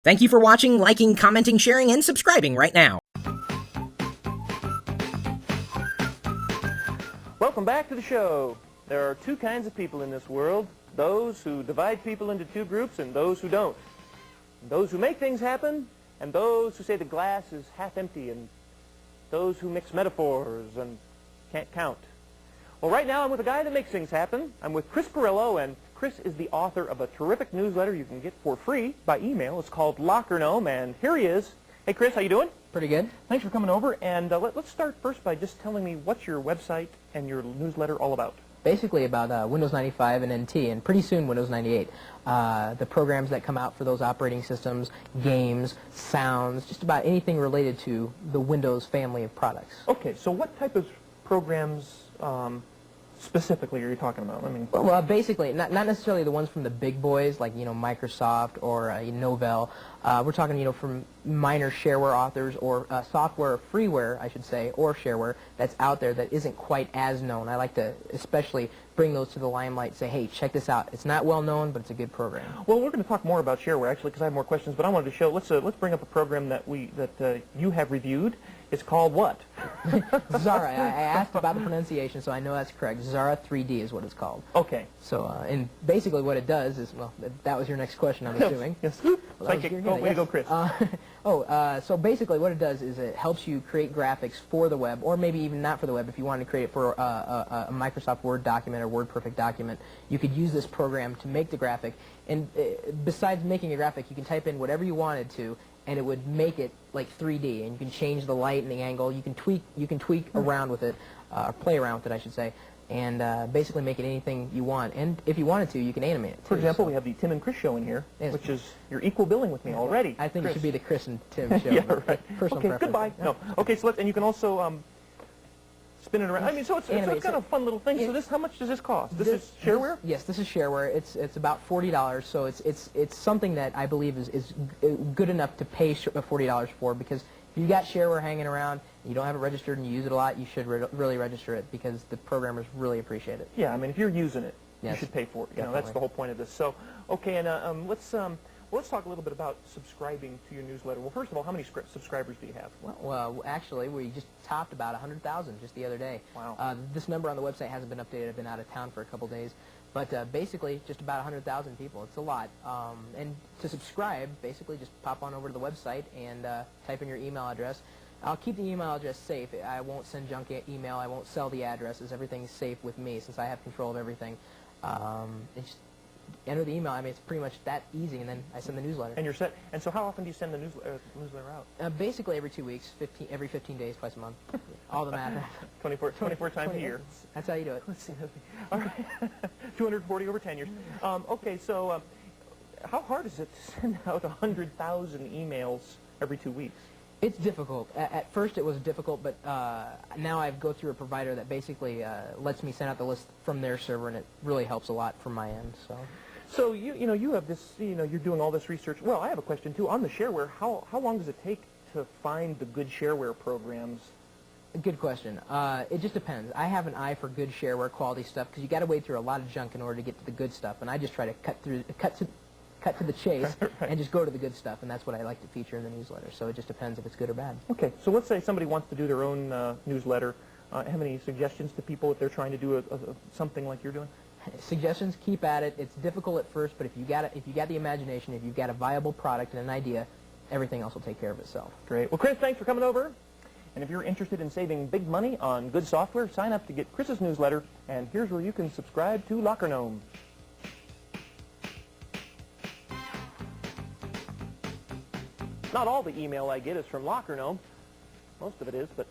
Thank you for watching, liking, commenting, sharing, and subscribing right now. Welcome back to the show. There are two kinds of people in this world, those who divide people into two groups and those who don't. Those who make things happen and those who say the glass is half empty and those who mix metaphors and can't count. Well, right now I'm with a guy that makes things happen. I'm with Chris Pirillo, and Chris is the author of a terrific newsletter you can get for free by email. It's called Locker Gnome, and here he is. Hey, Chris, how you doing? Pretty good. Thanks for coming over, and let's start first by just telling me what's your website and your newsletter all about. Basically about Windows 95 and NT, and pretty soon Windows 98. The programs that come out for those operating systems, games, sounds, just about anything related to the Windows family of products. Okay, so what type of programs specifically are you talking about? I mean, Well, basically, not necessarily the ones from the big boys like Microsoft or Novell. We're talking from minor shareware authors or software, freeware, I should say, or shareware that's out there that isn't quite as known. I like to especially bring those to the limelight. Say, hey, check this out. It's not well known, but it's a good program. well, we're going to talk more about shareware actually because I have more questions. But I wanted to show. Let's bring up a program that you have reviewed. It's called what? Zara. I asked about the pronunciation, so I know that's correct. Zara 3D is what it's called. Okay. So, and basically what it does is, well, that was your next question, I'm assuming. Yes. Well, Psychic. Way to go, Chris. So basically what it does is it helps you create graphics for the web, or maybe even not for the web. If you wanted to create it for a Microsoft Word document or WordPerfect document, you could use this program to make the graphic. And besides making a graphic, you can type in whatever you wanted to, and it would make it like 3D, and you can change the light and the angle. You can tweak around with it, or play around with it, I should say, and basically make it anything you want. And if you wanted to, you can animate it too. For example, so. we have the Tim and Chris show in here, Yes. which is you're equal billing with me already. I think Chris. it should be the Chris and Tim show. Yeah, but right. Personal Okay, preference. goodbye. No. Okay, so and you can also spin it around. I mean, so it's kind of a fun little thing. So this, how much does this cost? This is shareware? Yes, this is shareware. It's about $40. So it's something that I believe is good enough to pay $40 for, because if you got shareware hanging around, you don't have it registered and you use it a lot, you should really register it, because the programmers really appreciate it. Yeah, I mean, if you're using it, yes, you should pay for it. You know, definitely. that's the whole point of this. So, okay, and let's talk a little bit about subscribing to your newsletter. Well, first of all, how many subscribers do you have? Well, actually, we just topped about 100,000 just the other day. Wow. This number on the website hasn't been updated. I've been out of town for a couple days. But basically, just about 100,000 people. It's a lot. And to subscribe, basically just pop on over to the website and type in your email address. I'll keep the email address safe. I won't send junk email. I won't sell the addresses. Everything's safe with me since I have control of everything. Just enter the email. I mean, it's pretty much that easy, and then I send the newsletter. And you're set. And so how often do you send the newsletter out? Basically every 2 weeks, every 15 days, twice a month. All the math. 24 times a year. That's how you do it. Let's see. All right. 240 over 10 years. Okay, so how hard is it to send out 100,000 emails every 2 weeks? It's difficult. At first it was difficult, but now I go through a provider that basically lets me send out the list from their server, and it really helps a lot from my end. So you have this, you're doing all this research. Well, I have a question too on the shareware. How long does it take to find the good shareware programs? Good question. It just depends. I have an eye for good shareware quality stuff, because you got to wade through a lot of junk in order to get to the good stuff, and I just try to cut to the chase right. and just go to the good stuff, and that's what I like to feature in the newsletter. So it just depends if it's good or bad. Okay, so let's say somebody wants to do their own newsletter. Have any suggestions to people if they're trying to do something like you're doing? Suggestions, keep at it. It's difficult at first, but if you got the imagination, if you've got a viable product and an idea, everything else will take care of itself. Great. Well, Chris, thanks for coming over. And if you're interested in saving big money on good software, sign up to get Chris's newsletter. And here's where you can subscribe to Locker Gnome. Not all the email I get is from Locker Gnome. Most of it is, but